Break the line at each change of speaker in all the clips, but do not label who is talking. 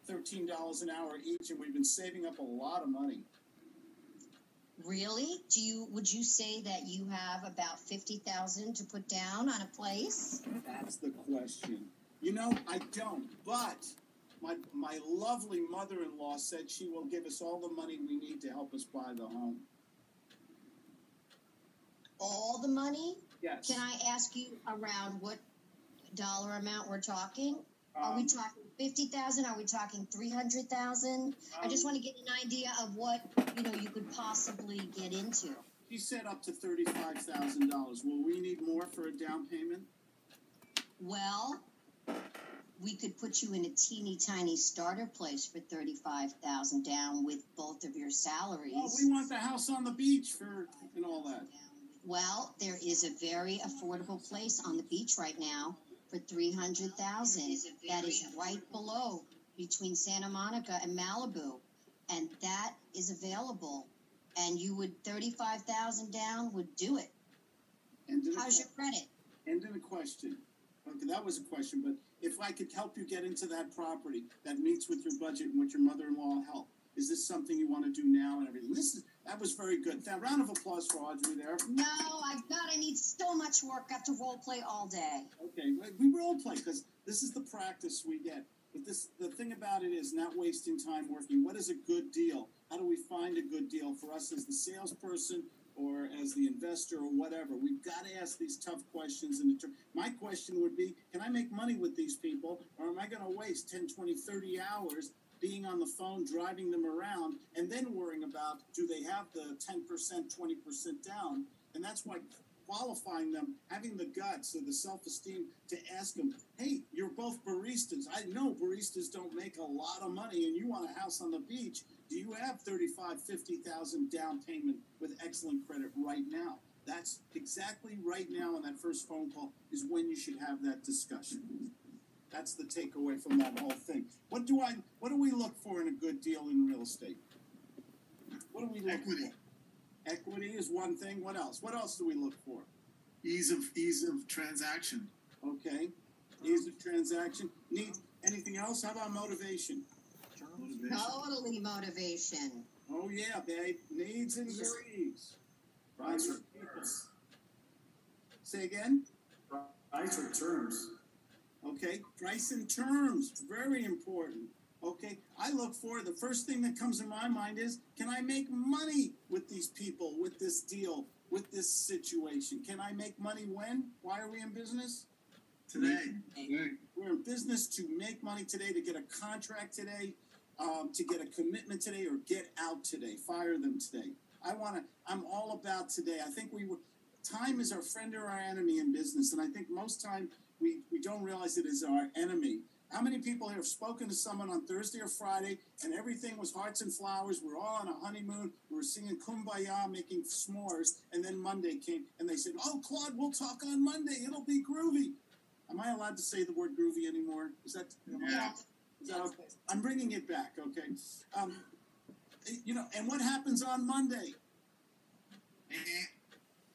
$13 an hour each, and we've been saving up a lot of money.
Really? Would you say that you have about $50,000 to put down on a place?
That's the question. You know, I don't, but my lovely mother-in-law said she will give us all the money we need to help us buy the home.
All the money?
Yes.
Can I ask you around what dollar amount we're talking? Are we talking 50,000? Are we talking 300,000? I just want to get an idea of what you could possibly get into.
She said up to $35,000. Will we need more for a down payment?
Well, we could put you in a teeny tiny starter place for $35,000 down with both of your salaries.
Oh, we want the house on the beach and all that.
Well, there is a very affordable place on the beach right now for $300,000. That is right below between Santa Monica and Malibu, and that is available. And you would $35,000 down would do it. How's your credit?
And then a question. Okay, that was a question, but if I could help you get into that property that meets with your budget and with your mother-in-law help, is this something you want to do now and everything? That was very good. Now, round of applause for Audrey there.
No, I need so much work. I have to role play all day.
Okay, we role play because this is the practice we get. But the thing about it is not wasting time working. What is a good deal? How do we find a good deal for us as the salesperson or as the investor or whatever? We've got to ask these tough questions. My question would be, can I make money with these people, or am I going to waste 10, 20, 30 hours being on the phone, driving them around, and then worrying about, do they have the 10%, 20% down? And that's why qualifying them, having the guts or the self-esteem to ask them, hey, you're both baristas. I know baristas don't make a lot of money, and you want a house on the beach. Do you have $35,000, $50,000 down payment with excellent credit right now? That's exactly right now on that first phone call is when you should have that discussion. That's the takeaway from that whole thing. What do we look for in a good deal in real estate? What do we look for? Equity is one thing. What else? What else do we look for?
Ease of transaction.
Okay. Ease of transaction. Anything else? How about motivation?
Totally motivation.
Oh yeah, babe. Needs and greeds. Price or terms. Say again?
Price or terms.
Okay, price and terms, very important. Okay, I look for, the first thing that comes in my mind is, can I make money with these people, with this deal, with this situation? Can I make money when? Why are we in business?
Today.
We're in business to make money today, to get a contract today, to get a commitment today, or get out today, fire them today. I'm all about today. I think time is our friend or our enemy in business, and I think most time we don't realize it is our enemy. How many people have spoken to someone on Thursday or Friday and everything was hearts and flowers? We're all on a honeymoon. We were singing Kumbaya, making s'mores, and then Monday came and they said, oh, Claude, we'll talk on Monday. It'll be groovy. Am I allowed to say the word groovy anymore? Is that okay? I'm bringing it back, okay? And what happens on Monday?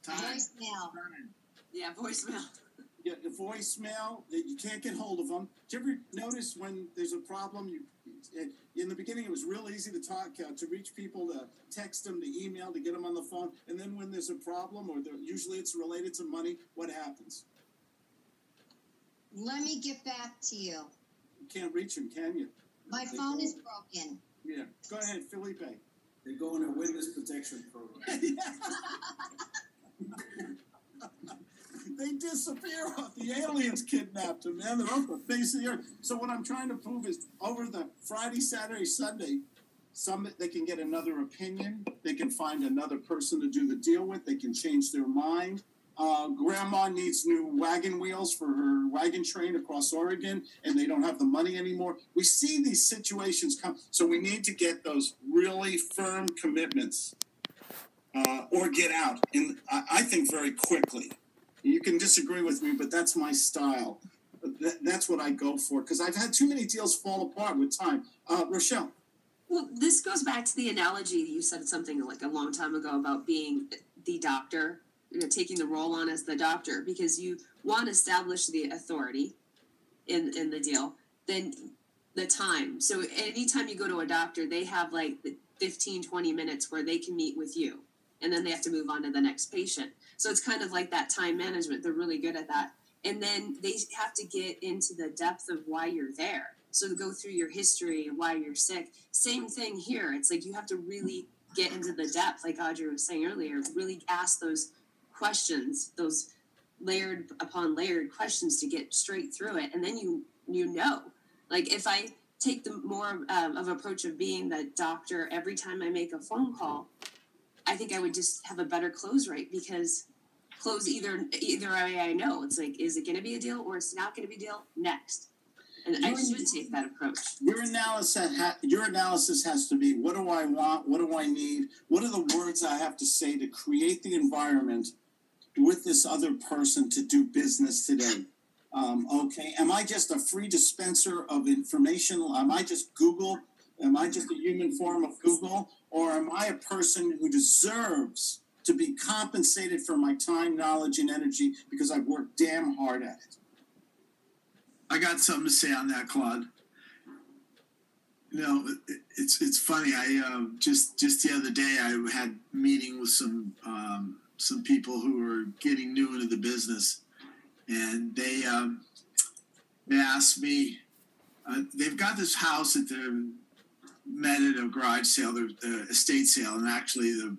Voicemail.
Yeah, voicemail.
Yeah, the voicemail, that you can't get hold of them. Do you ever notice when there's a problem, in the beginning it was real easy to talk, to reach people, to text them, to email, to get them on the phone, and then when there's a problem, or usually it's related to money, what happens?
Let me get back to you.
You can't reach them, can you?
My phone is broken.
Yeah, go ahead, Felipe.
They go in a witness protection program.
They disappear off. The aliens kidnapped them, man. They're off the face of the earth. So what I'm trying to prove is over the Friday, Saturday, Sunday, they can get another opinion. They can find another person to do the deal with. They can change their mind. Grandma needs new wagon wheels for her wagon train across Oregon, and they don't have the money anymore. We see these situations come. So we need to get those really firm commitments or get out. And I think very quickly. You can disagree with me, but that's my style. That's what I go for, because I've had too many deals fall apart with time. Rochelle.
Well, this goes back to the analogy. You said something like a long time ago about being the doctor, taking the role on as the doctor, because you want to establish the authority in the deal. Then the time. So anytime you go to a doctor, they have like 15, 20 minutes where they can meet with you, and then they have to move on to the next patient. So it's kind of like that time management. They're really good at that. And then they have to get into the depth of why you're there. So to go through your history and why you're sick. Same thing here. It's like you have to really get into the depth, like Audrey was saying earlier, really ask those questions, those layered upon layered questions to get straight through it. And then you know. Like if I take the more of approach of being the doctor every time I make a phone call, I think I would just have a better close rate, because close either way I know. It's like, is it going to be a deal or it's not going to be a deal? Next. And I should take that approach.
Your analysis has to be, what do I want? What do I need? What are the words I have to say to create the environment with this other person to do business today? Okay, am I just a free dispenser of information? Am I just Google? Am I just a human form of Google? Or am I a person who deserves to be compensated for my time, knowledge, and energy because I've worked damn hard at it?
I got something to say on that, Claude. You know, it's funny. I just the other day I had a meeting with some people who were getting new into the business, and they asked me. They've got this house that they met at a garage sale, the estate sale, and actually the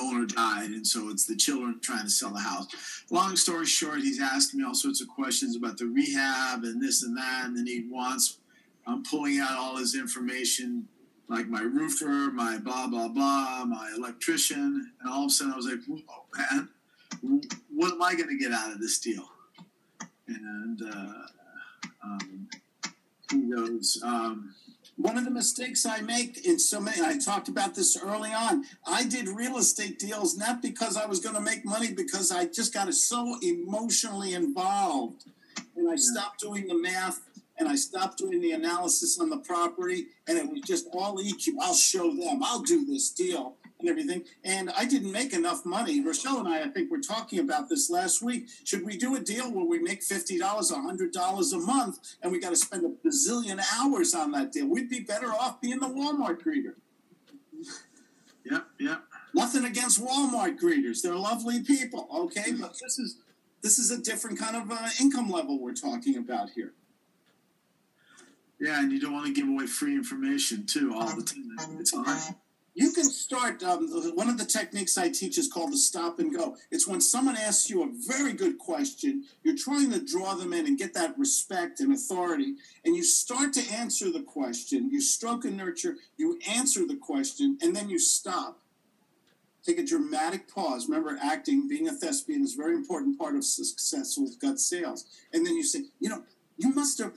owner died, and so it's the children trying to sell the house. Long story short, he's asking me all sorts of questions about the rehab and this and that, and then I'm pulling out all his information, like my roofer, my blah, blah, blah, my electrician, and all of a sudden I was like, whoa, man, what am I going to get out of this deal? And he goes,
one of the mistakes I make in so many, I talked about this early on, I did real estate deals not because I was going to make money, because I just got so emotionally involved. And I stopped doing the math, and I stopped doing the analysis on the property, and it was just all EQ. I'll show them. I'll do this deal and everything. And I didn't make enough money. Rochelle and I think were talking about this last week. Should we do a deal where we make $50, $100 a month, and we got to spend a bazillion hours on that deal? We'd be better off being the Walmart greeter.
Yep.
Nothing against Walmart greeters. They're lovely people, okay? But this is a different kind of income level we're talking about here.
Yeah, and you don't want to give away free information, too, all the time. It's hard.
You can start, one of the techniques I teach is called the stop and go. It's when someone asks you a very good question, you're trying to draw them in and get that respect and authority, and you start to answer the question. You stroke and nurture, you answer the question, and then you stop. Take a dramatic pause. Remember, acting, being a thespian is a very important part of successful gut sales. And then you say, you must have,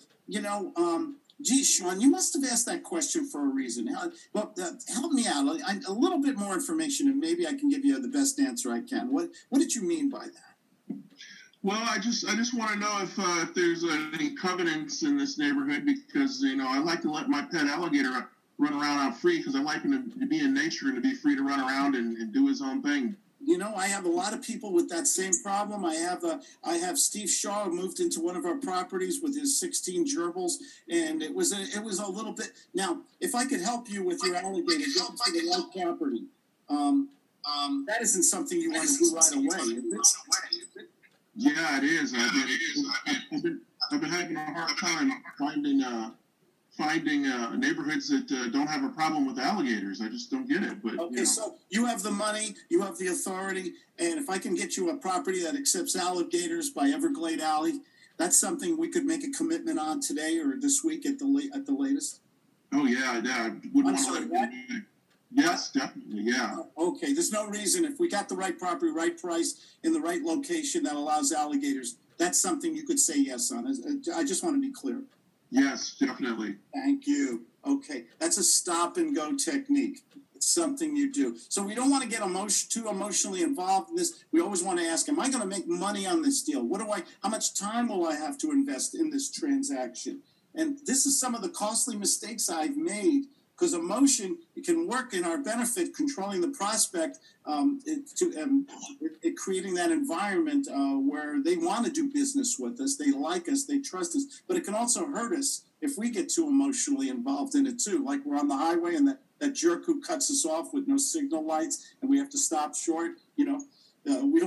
gee, Sean, you must have asked that question for a reason. Help me out. A little bit more information, and maybe I can give you the best answer I can. What did you mean by that?
Well, I just want to know if there's any covenants in this neighborhood, because I like to let my pet alligator run around out free, because I like him to be in nature and to be free to run around and do his own thing.
I have a lot of people with that same problem. I have Steve Shaw, who moved into one of our properties with his 16 gerbils, and it was a little bit. Now, if I could help you with your alligator, get to the right property. That isn't something you want to do right away, is it?
Yeah, it is. I've been having a hard time finding neighborhoods that don't have a problem with alligators. I just don't get it. But
okay, so you have the money, you have the authority, and if I can get you a property that accepts alligators by Everglade Alley, that's something we could make a commitment on today or this week at the latest.
Oh yeah. Yes, definitely, yeah.
Okay, there's no reason, if we got the right property, right price, in the right location that allows alligators, that's something you could say yes on. I just want to be clear.
Yes, definitely.
Thank you. Okay, that's a stop and go technique. It's something you do. So we don't want to get too emotionally involved in this. We always want to ask, am I going to make money on this deal? How much time will I have to invest in this transaction? And this is some of the costly mistakes I've made, because emotion, it can work in our benefit, controlling the prospect, creating that environment where they want to do business with us, they like us, they trust us, but it can also hurt us if we get too emotionally involved in it too. Like we're on the highway and that jerk who cuts us off with no signal lights and we have to stop short, we don't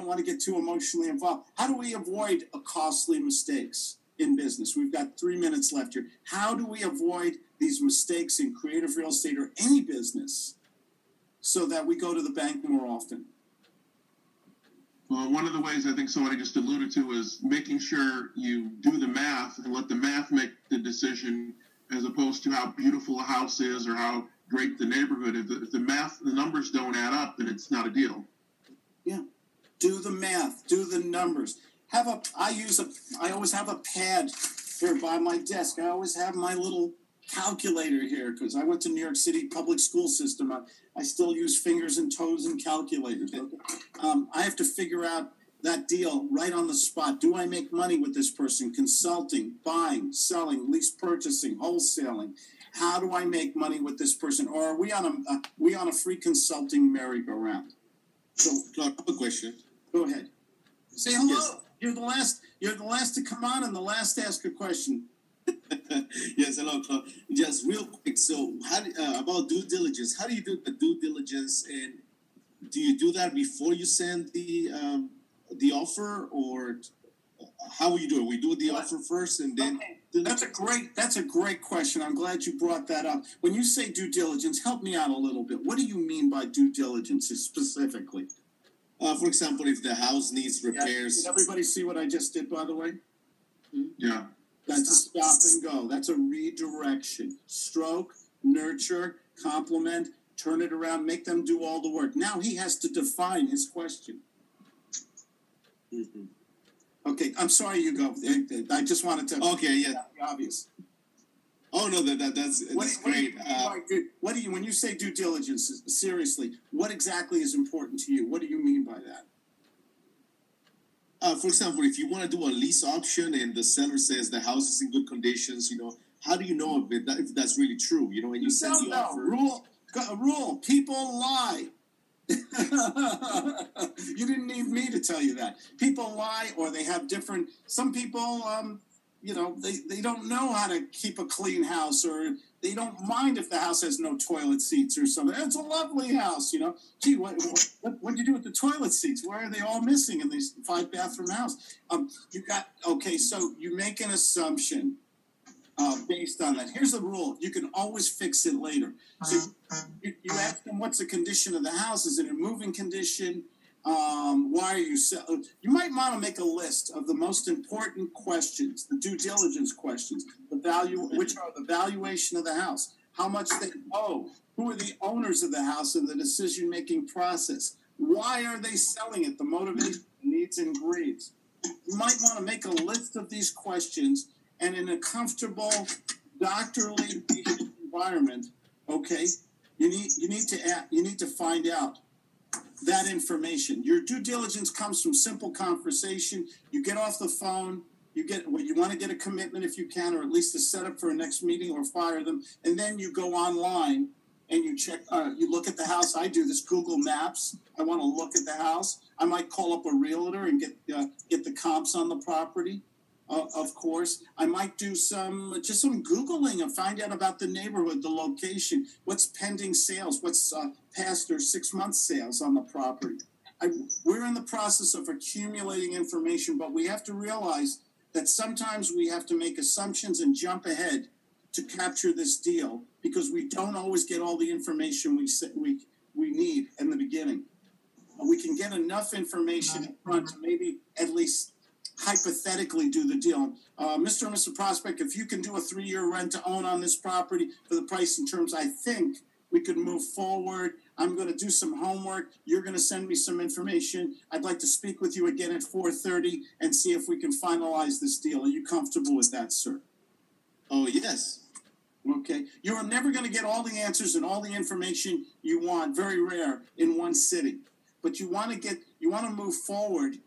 want to get too emotionally involved. How do we avoid costly mistakes in business? We've got 3 minutes left here. How do we avoid these mistakes in creative real estate or any business so that we go to the bank more often?
Well, one of the ways I think somebody just alluded to is making sure you do the math and let the math make the decision as opposed to how beautiful a house is or how great the neighborhood is. If the numbers don't add up, then it's not a deal.
Yeah. Do the math, do the numbers. I always have a pad here by my desk. I always have my little calculator here because I went to New York City public school system. I still use fingers and toes and calculators. I have to figure out that deal right on the spot. Do I make money with this person? Consulting, buying, selling, lease purchasing, wholesaling. How do I make money with this person? Or are we on a free consulting merry-go-round?
So, Claude, I have a question.
Go ahead. Say hello.
Yes.
You're the last to come on and the last to ask a question.
Yes, hello, Claude. Just real quick. So, about due diligence? How do you do the due diligence, and do you do that before you send the offer, or how will you do it? We do the offer first, and then.
Okay. That's a great question. I'm glad you brought that up. When you say due diligence, help me out a little bit. What do you mean by due diligence specifically?
For example, if the house needs repairs.
Did everybody see what I just did, by the way?
Yeah.
That's a stop and go. That's a redirection. Stroke, nurture, compliment, turn it around, make them do all the work. Now he has to define his question.
Mm-hmm.
Okay, I'm sorry you go. I just wanted to.
Okay, yeah.
Obvious.
Oh no, that's great.
What do you when you say due diligence? Seriously, what exactly is important to you? What do you mean by that?
For example, if you want to do a lease option and the seller says the house is in good conditions, how do you know if that's really true? And you send the offer.
Rule. People lie. You didn't need me to tell you that. People lie, or they have different. Some people, they don't know how to keep a clean house, or they don't mind if the house has no toilet seats or something. It's a lovely house, Gee, what do you do with the toilet seats? Why are they all missing in this 5-bathroom house? So you make an assumption based on that. Here's the rule: you can always fix it later. So you ask them, what's the condition of the house? Is it in moving condition? Why are you selling? You might want to make a list of the most important questions, the due diligence questions, which are the valuation of the house, how much they owe, who are the owners of the house in the decision-making process, why are they selling it, the motivation, needs, and greeds. You might want to make a list of these questions, and in a comfortable, doctorly environment, okay, you need to find out that information. Your due diligence comes from simple conversation. You get off the phone. You want to get a commitment if you can, or at least a setup for a next meeting, or fire them, and then you go online and you check. You look at the house. I do this Google Maps. I want to look at the house. I might call up a realtor and get the comps on the property. Of course, I might do some Googling and find out about the neighborhood, the location, what's pending sales, what's past or 6-month sales on the property. We're in the process of accumulating information, but we have to realize that sometimes we have to make assumptions and jump ahead to capture this deal because we don't always get all the information we need in the beginning. We can get enough information in front to maybe at least hypothetically do the deal. Mr. and Mrs. Prospect, if you can do a 3-year rent to own on this property for the price and terms, I think we could move forward. I'm going to do some homework. You're going to send me some information. I'd like to speak with you again at 4:30 and see if we can finalize this deal. Are you comfortable with that, sir?
Oh, yes.
Okay. You're never going to get all the answers and all the information you want, very rare, in one sitting. But you want to move forward.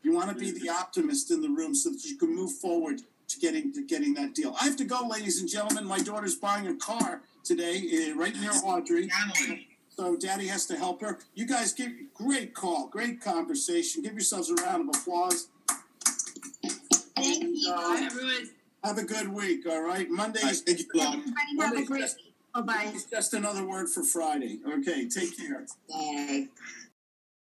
You want to be the optimist in the room so that you can move forward to getting that deal. I have to go, ladies and gentlemen. My daughter's buying a car today, right near Audrey. So Daddy has to help her. You guys great call, great conversation. Give yourselves a round of applause.
Thank you.
Bye, everyone.
Have a good week, all right? Monday
All right,
is
thank you, Claude.
Everybody have a great week. Bye-bye.
Monday's just another word for Friday. Okay, take care.
Bye.